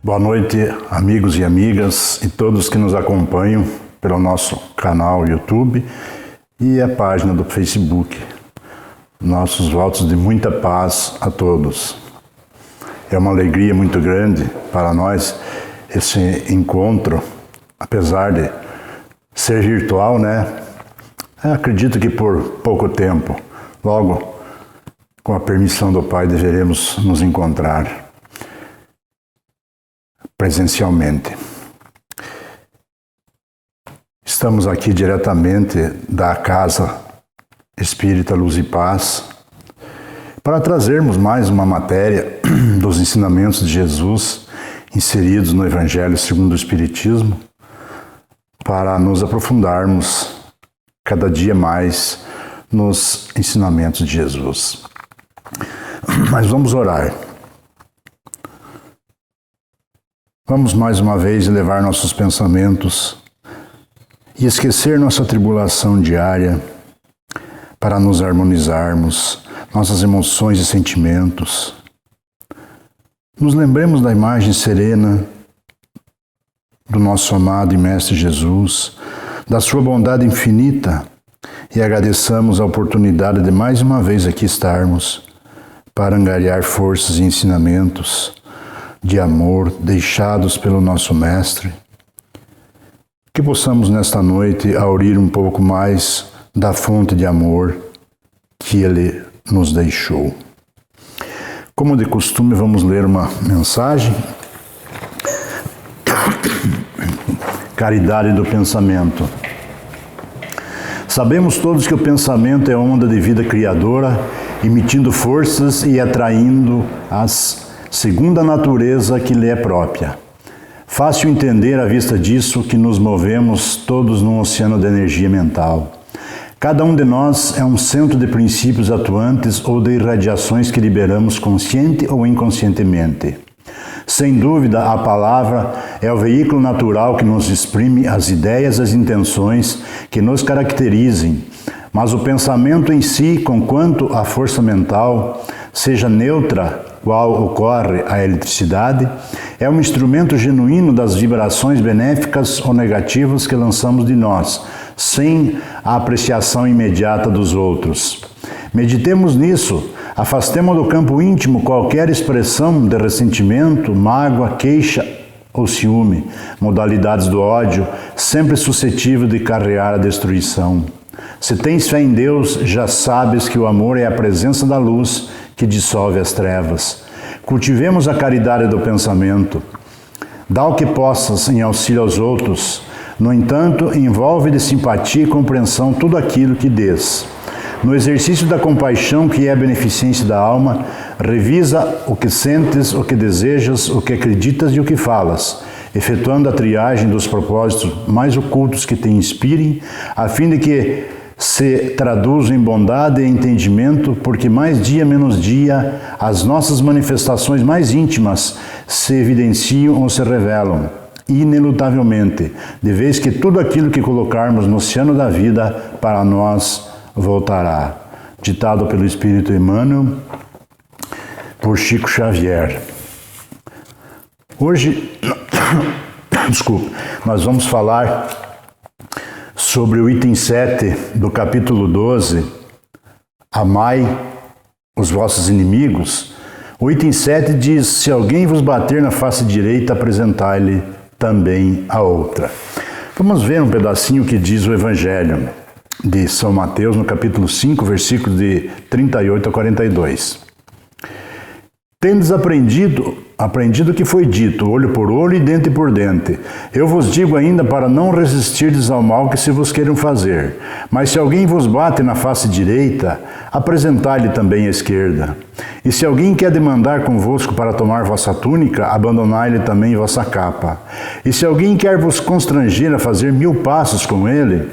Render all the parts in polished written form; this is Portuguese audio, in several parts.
Boa noite, amigos e amigas e todos que nos acompanham pelo nosso canal YouTube e a página do Facebook. Nossos votos de muita paz a todos. É uma alegria muito grande para nós esse encontro, apesar de ser virtual, né? Acredito que por pouco tempo, logo, com a permissão do Pai, deveremos nos encontrar presencialmente. Estamos aqui diretamente da Casa Espírita Luz e Paz para trazermos mais uma matéria dos ensinamentos de Jesus inseridos no Evangelho segundo o Espiritismo, para nos aprofundarmos cada dia mais nos ensinamentos de Jesus. Mas vamos orar. Vamos mais uma vez elevar nossos pensamentos e esquecer nossa tribulação diária para nos harmonizarmos, nossas emoções e sentimentos. Nos lembremos da imagem serena do nosso amado e Mestre Jesus, da sua bondade infinita, e agradeçamos a oportunidade de mais uma vez aqui estarmos para angariar forças e ensinamentos de amor deixados pelo nosso Mestre. Que possamos nesta noite aurir um pouco mais da fonte de amor que Ele nos deixou. Como de costume, vamos ler uma mensagem. Caridade do pensamento. Sabemos todos que o pensamento é onda de vida criadora, emitindo forças e atraindo as segundo a natureza que lhe é própria. Fácil entender à vista disso que nos movemos todos num oceano de energia mental. Cada um de nós é um centro de princípios atuantes ou de irradiações que liberamos consciente ou inconscientemente. Sem dúvida, a palavra é o veículo natural que nos exprime as ideias e as intenções que nos caracterizem, mas o pensamento em si, conquanto a força mental, seja neutra, qual ocorre a eletricidade, é um instrumento genuíno das vibrações benéficas ou negativas que lançamos de nós, sem a apreciação imediata dos outros. Meditemos nisso, afastemos do campo íntimo qualquer expressão de ressentimento, mágoa, queixa ou ciúme, modalidades do ódio, sempre suscetível de carrear a destruição. Se tens fé em Deus, já sabes que o amor é a presença da luz que dissolve as trevas. Cultivemos a caridade do pensamento. Dá o que possas em auxílio aos outros. No entanto, envolve de simpatia e compreensão tudo aquilo que dês. No exercício da compaixão, que é a beneficência da alma, revisa o que sentes, o que desejas, o que acreditas e o que falas, efetuando a triagem dos propósitos mais ocultos que te inspirem, a fim de que se traduzam em bondade e entendimento, porque mais dia menos dia as nossas manifestações mais íntimas se evidenciam ou se revelam, inelutavelmente, de vez que tudo aquilo que colocarmos no oceano da vida para nós voltará. Ditado pelo Espírito Emmanuel, por Chico Xavier. Hoje, nós vamos falar sobre o item 7 do capítulo 12, Amai os vossos inimigos. O item 7 diz: se alguém vos bater na face direita, apresentai-lhe também a outra. Vamos ver um pedacinho que diz o Evangelho de São Mateus, no capítulo 5, versículos de 38 a 42. Tendes aprendido o que foi dito, olho por olho e dente por dente. Eu vos digo ainda para não resistirdes ao mal que se vos queiram fazer. Mas se alguém vos bate na face direita, apresentai-lhe também a esquerda. E se alguém quer demandar convosco para tomar vossa túnica, abandonai-lhe também vossa capa. E se alguém quer vos constranger a fazer 1000 passos com ele,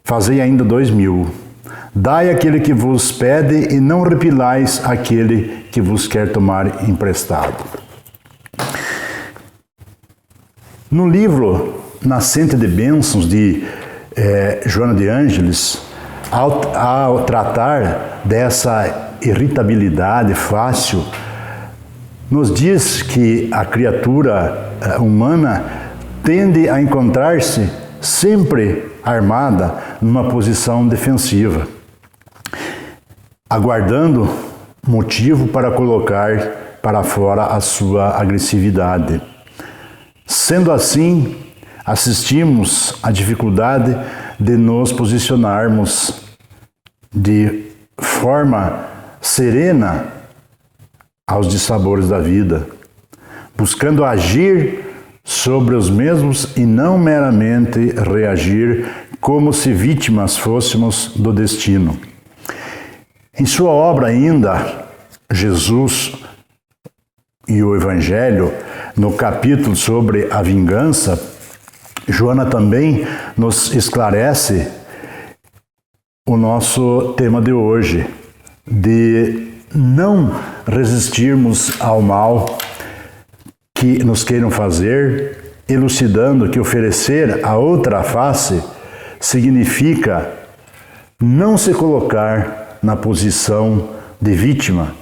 fazei ainda 2000. Dai aquele que vos pede e não repilais aquele que vos quer tomar emprestado. No livro Nascente de Bênçãos, de Joana de Ângeles, ao tratar dessa irritabilidade fácil nos diz que a criatura humana tende a encontrar-se sempre armada numa posição defensiva, aguardando motivo para colocar para fora a sua agressividade. Sendo assim, assistimos à dificuldade de nos posicionarmos de forma serena aos dissabores da vida, buscando agir sobre os mesmos e não meramente reagir como se vítimas fôssemos do destino. Em sua obra ainda, Jesus e o Evangelho, no capítulo sobre a vingança, Joana também nos esclarece o nosso tema de hoje, de não resistirmos ao mal que nos queiram fazer, elucidando que oferecer a outra face significa não se colocar na posição de vítima,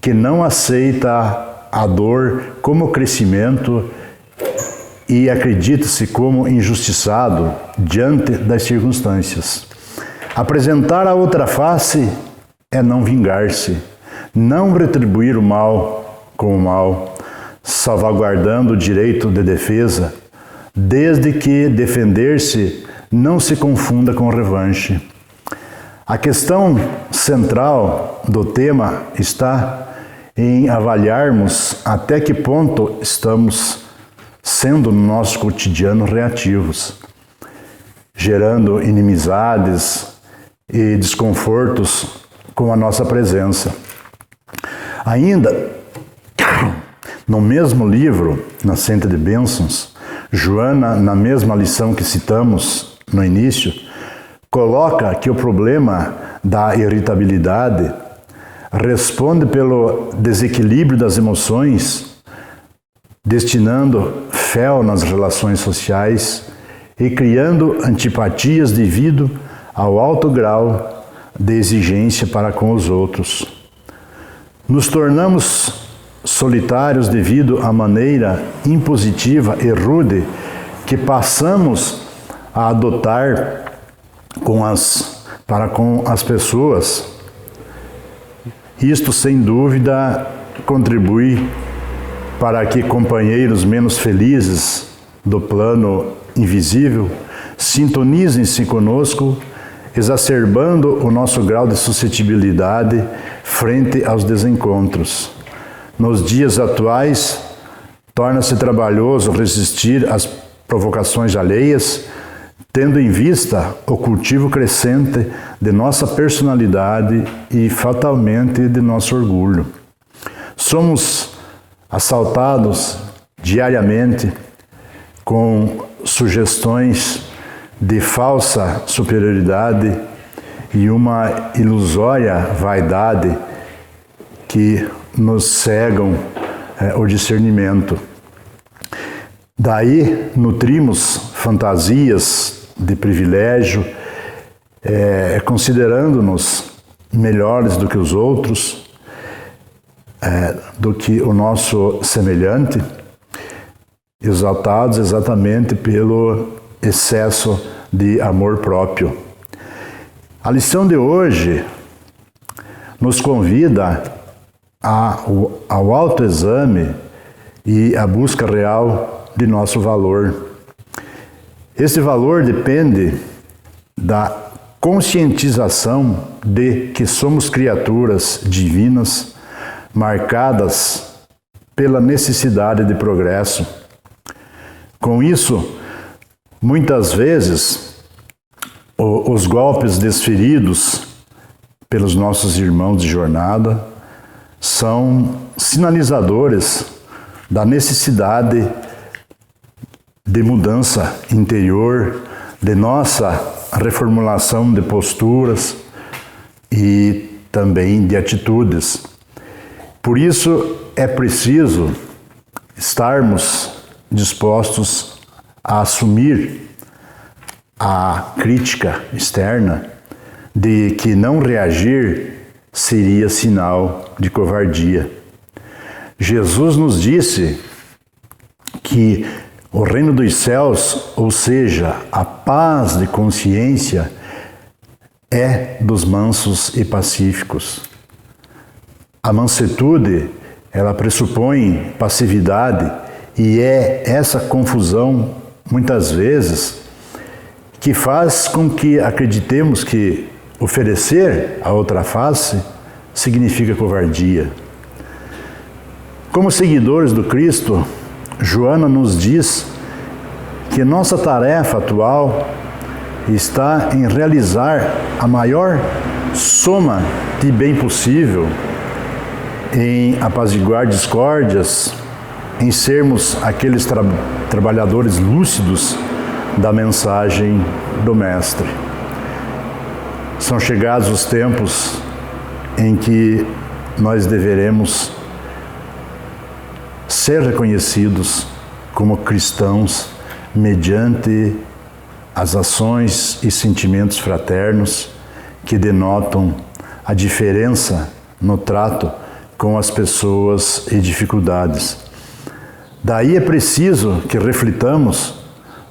que não aceita a dor como crescimento e acredita-se como injustiçado diante das circunstâncias. Apresentar a outra face é não vingar-se, não retribuir o mal com o mal, salvaguardando o direito de defesa, desde que defender-se não se confunda com revanche. A questão central do tema está em avaliarmos até que ponto estamos sendo no nosso cotidiano reativos, gerando inimizades e desconfortos com a nossa presença. Ainda, no mesmo livro, Nascente de Bênçãos, Joana, na mesma lição que citamos no início, coloca que o problema da irritabilidade responde pelo desequilíbrio das emoções, destinando fel nas relações sociais e criando antipatias devido ao alto grau de exigência para com os outros. Nos tornamos solitários devido à maneira impositiva e rude que passamos a adotar para com as pessoas. Isto, sem dúvida, contribui para que companheiros menos felizes do plano invisível sintonizem-se conosco, exacerbando o nosso grau de suscetibilidade frente aos desencontros. Nos dias atuais, torna-se trabalhoso resistir às provocações alheias, tendo em vista o cultivo crescente de nossa personalidade e, fatalmente, de nosso orgulho. Somos assaltados diariamente com sugestões de falsa superioridade e uma ilusória vaidade que nos cegam o discernimento. Daí nutrimos fantasias de privilégio, considerando-nos melhores do que os outros, do que o nosso semelhante, exaltados exatamente pelo excesso de amor próprio. A lição de hoje nos convida ao autoexame e à busca real de nosso valor. Esse valor depende da conscientização de que somos criaturas divinas marcadas pela necessidade de progresso. Com isso, muitas vezes, os golpes desferidos pelos nossos irmãos de jornada são sinalizadores da necessidade de mudança interior, de nossa reformulação de posturas e também de atitudes. Por isso, é preciso estarmos dispostos a assumir a crítica externa de que não reagir seria sinal de covardia. Jesus nos disse que o reino dos céus, ou seja, a paz de consciência, é dos mansos e pacíficos. A mansuetude, ela pressupõe passividade, e é essa confusão, muitas vezes, que faz com que acreditemos que oferecer a outra face significa covardia. Como seguidores do Cristo, Joana nos diz que nossa tarefa atual está em realizar a maior soma de bem possível, em apaziguar discórdias, em sermos aqueles trabalhadores lúcidos da mensagem do Mestre. São chegados os tempos em que nós deveremos ser reconhecidos como cristãos mediante as ações e sentimentos fraternos que denotam a diferença no trato com as pessoas e dificuldades. Daí é preciso que reflitamos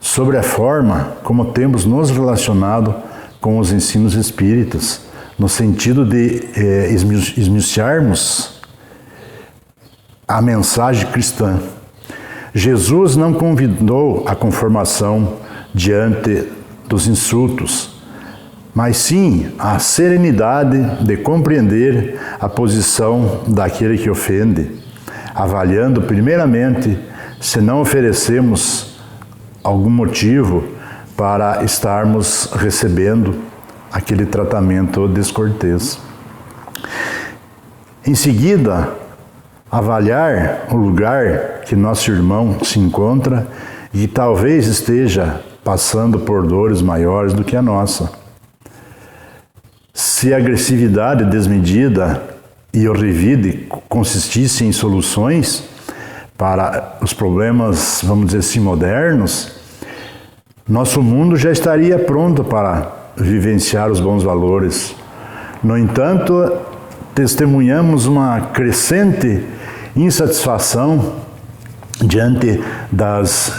sobre a forma como temos nos relacionado com os ensinos espíritas, no sentido de esmiuçarmos a mensagem cristã. Jesus não convidou a conformação diante dos insultos, mas sim a serenidade de compreender a posição daquele que ofende, avaliando primeiramente se não oferecemos algum motivo para estarmos recebendo aquele tratamento descortês. Em seguida, avaliar o lugar que nosso irmão se encontra e talvez esteja passando por dores maiores do que a nossa. Se a agressividade desmedida e o revide consistissem em soluções para os problemas, vamos dizer assim, modernos, nosso mundo já estaria pronto para vivenciar os bons valores. No entanto, testemunhamos uma crescente insatisfação diante das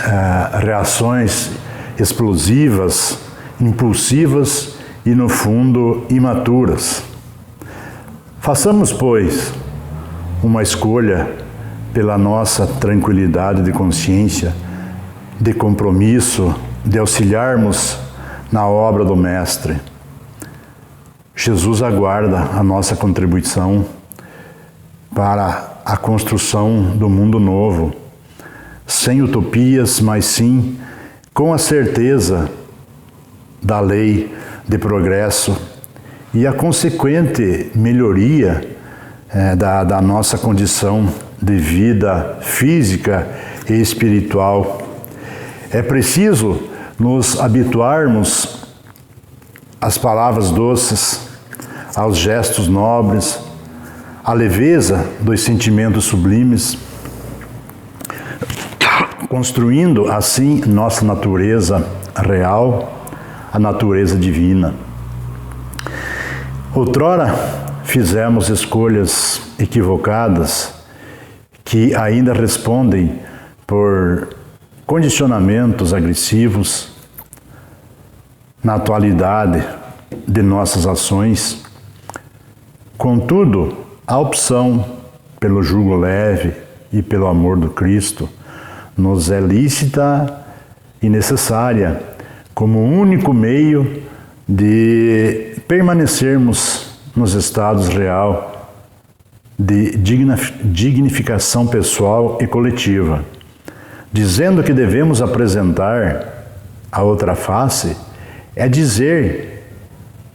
reações explosivas, impulsivas e, no fundo, imaturas. Façamos, pois, uma escolha pela nossa tranquilidade de consciência, de compromisso, de auxiliarmos na obra do Mestre. Jesus aguarda a nossa contribuição para a construção do mundo novo, sem utopias, mas sim com a certeza da lei de progresso e a consequente melhoria da nossa condição de vida física e espiritual. É preciso nos habituarmos às palavras doces, aos gestos nobres, à leveza dos sentimentos sublimes, construindo assim nossa natureza real, a natureza divina. Outrora fizemos escolhas equivocadas que ainda respondem por condicionamentos agressivos na atualidade de nossas ações. Contudo, a opção pelo jugo leve e pelo amor do Cristo nos é lícita e necessária como único meio de permanecermos nos estados real de dignificação pessoal e coletiva. Dizendo que devemos apresentar a outra face, é dizer,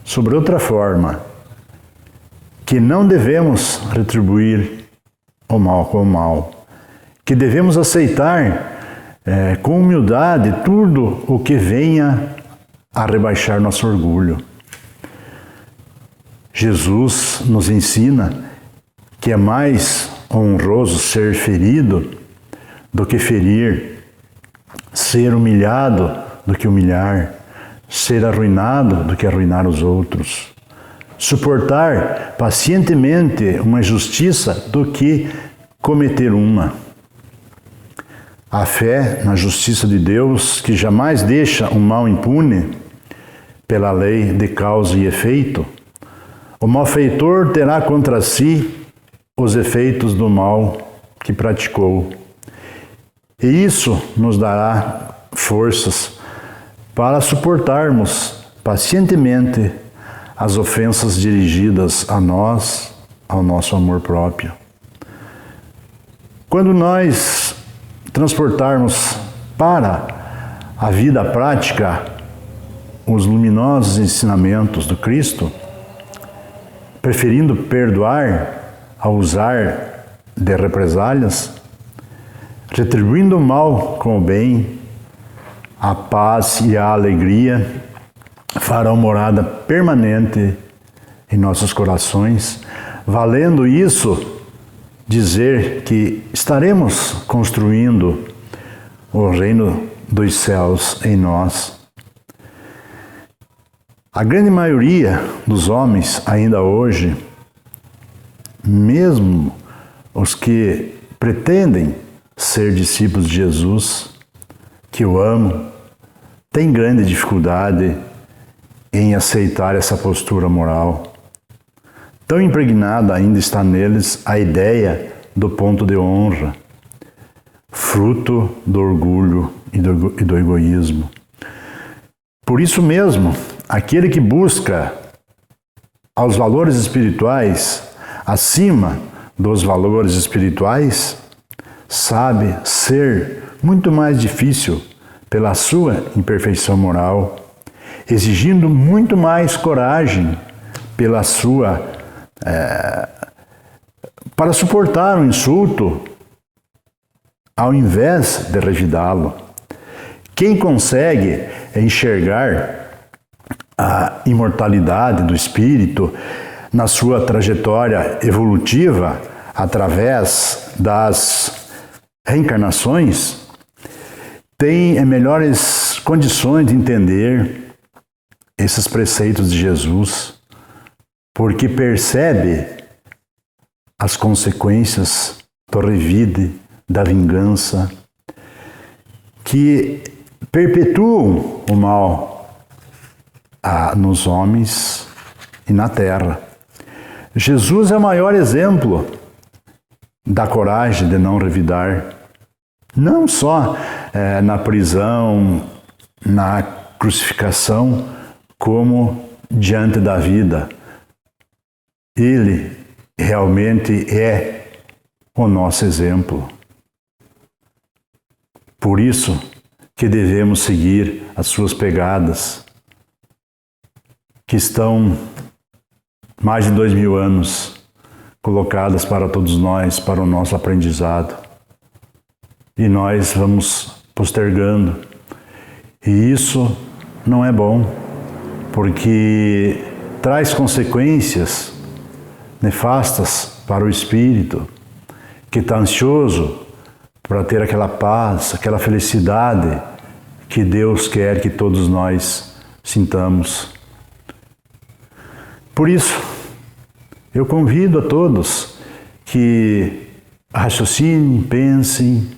sobre outra forma, que não devemos retribuir o mal com o mal, que devemos aceitar com humildade tudo o que venha a rebaixar nosso orgulho. Jesus nos ensina que é mais honroso ser ferido do que ferir, ser humilhado do que humilhar, ser arruinado do que arruinar os outros, suportar pacientemente uma injustiça do que cometer uma. A fé na justiça de Deus, que jamais deixa o mal impune pela lei de causa e efeito, o malfeitor terá contra si os efeitos do mal que praticou. E isso nos dará forças para suportarmos pacientemente as ofensas dirigidas a nós, ao nosso amor próprio. Quando nós transportarmos para a vida prática os luminosos ensinamentos do Cristo, preferindo perdoar ao usar de represálias, retribuindo o mal com o bem, a paz e a alegria farão morada permanente em nossos corações, valendo isso dizer que estaremos construindo o reino dos céus em nós. A grande maioria dos homens, ainda hoje, mesmo os que pretendem ser discípulos de Jesus, que o amam, têm grande dificuldade em aceitar essa postura moral. Tão impregnada ainda está neles a ideia do ponto de honra, fruto do orgulho e do egoísmo. Por isso mesmo, aquele que busca aos valores espirituais acima dos valores espirituais, sabe ser muito mais difícil pela sua imperfeição moral, exigindo muito mais coragem pela sua para suportar um insulto ao invés de revidá-lo. Quem consegue enxergar a imortalidade do espírito na sua trajetória evolutiva através das reencarnações tem melhores condições de entender esses preceitos de Jesus, porque percebe as consequências do revide, da vingança, que perpetuam o mal nos homens e na terra. Jesus é o maior exemplo da coragem de não revidar, não só na prisão, na crucificação, como diante da vida. Ele realmente é o nosso exemplo. Por isso que devemos seguir as suas pegadas, que estão mais de 2000 anos colocadas para todos nós, para o nosso aprendizado. E nós vamos postergando. E isso não é bom, porque traz consequências nefastas para o espírito, que está ansioso para ter aquela paz, aquela felicidade que Deus quer que todos nós sintamos. Por isso, eu convido a todos que raciocinem, pensem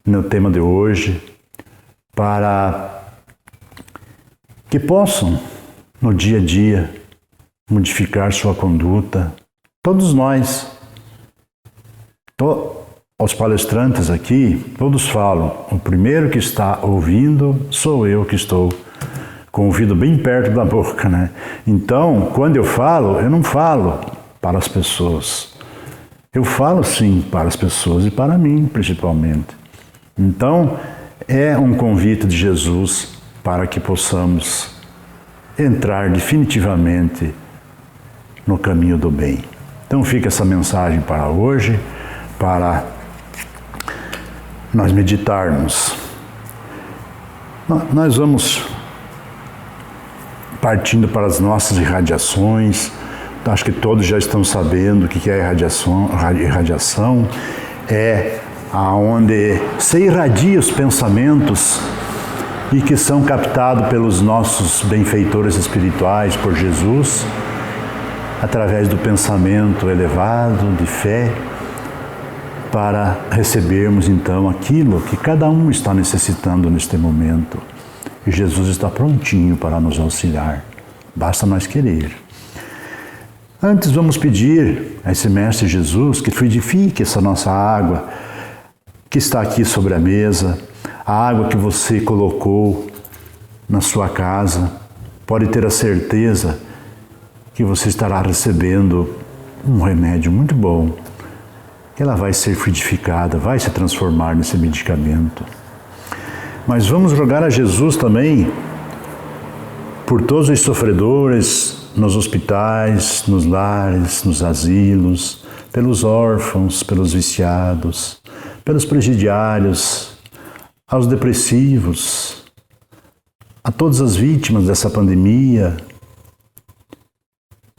no tema de hoje, para que possam, no dia a dia, modificar sua conduta. Todos nós, os palestrantes aqui, todos falam, o primeiro que está ouvindo sou eu que estou com o ouvido bem perto da boca, né? Então, quando eu falo, eu não falo para as pessoas. Eu falo sim para as pessoas e para mim, principalmente. Então, é um convite de Jesus para que possamos entrar definitivamente no caminho do bem. Então fica essa mensagem para hoje, para nós meditarmos. Nós vamos partindo para as nossas irradiações. Acho que todos já estão sabendo o que é irradiação. Irradiação é aonde se irradia os pensamentos e que são captados pelos nossos benfeitores espirituais, por Jesus, através do pensamento elevado, de fé, para recebermos então aquilo que cada um está necessitando neste momento. E Jesus está prontinho para nos auxiliar. Basta nós querer. Antes vamos pedir a esse Mestre Jesus que fluidifique essa nossa água que está aqui sobre a mesa, a água que você colocou na sua casa. Pode ter a certeza que você estará recebendo um remédio muito bom. Ela vai ser fluidificada, vai se transformar nesse medicamento. Mas vamos rogar a Jesus também por todos os sofredores nos hospitais, nos lares, nos asilos, pelos órfãos, pelos viciados, pelos presidiários, aos depressivos, a todas as vítimas dessa pandemia.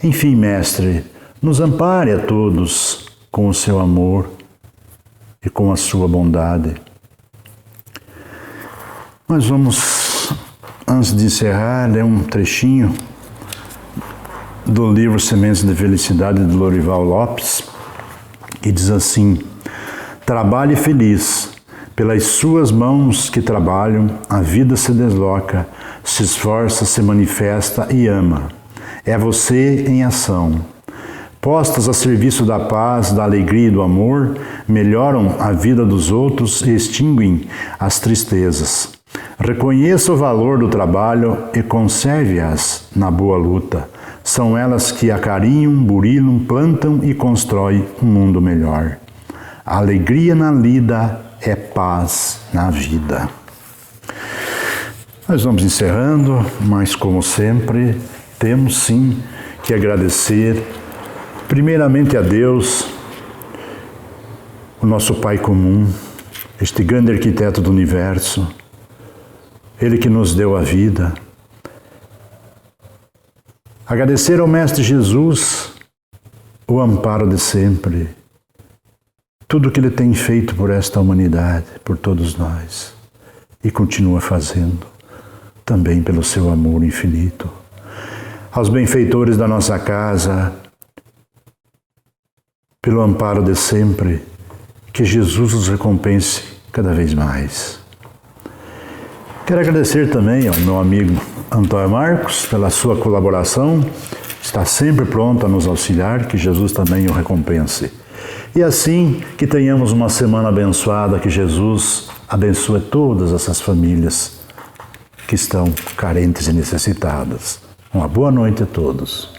Enfim, Mestre, nos ampare a todos com o seu amor e com a sua bondade. Nós vamos, antes de encerrar, ler um trechinho do livro Sementes de Felicidade de Lorival Lopes, que diz assim: trabalhe feliz, pelas suas mãos que trabalham, a vida se desloca, se esforça, se manifesta e ama. É você em ação. Postas a serviço da paz, da alegria e do amor, melhoram a vida dos outros e extinguem as tristezas. Reconheça o valor do trabalho e conserve-as na boa luta. São elas que acarinham, burilam, plantam e constroem um mundo melhor. A alegria na lida é paz na vida. Nós vamos encerrando, mas como sempre, temos sim que agradecer primeiramente a Deus, o nosso Pai comum, este grande arquiteto do universo, Ele que nos deu a vida. Agradecer ao Mestre Jesus o amparo de sempre, tudo que Ele tem feito por esta humanidade, por todos nós, e continua fazendo, também pelo seu amor infinito. Aos benfeitores da nossa casa, pelo amparo de sempre, que Jesus os recompense cada vez mais. Quero agradecer também ao meu amigo Antônio Marcos pela sua colaboração, está sempre pronto a nos auxiliar, que Jesus também o recompense. E assim que tenhamos uma semana abençoada, que Jesus abençoe todas essas famílias que estão carentes e necessitadas. Uma boa noite a todos.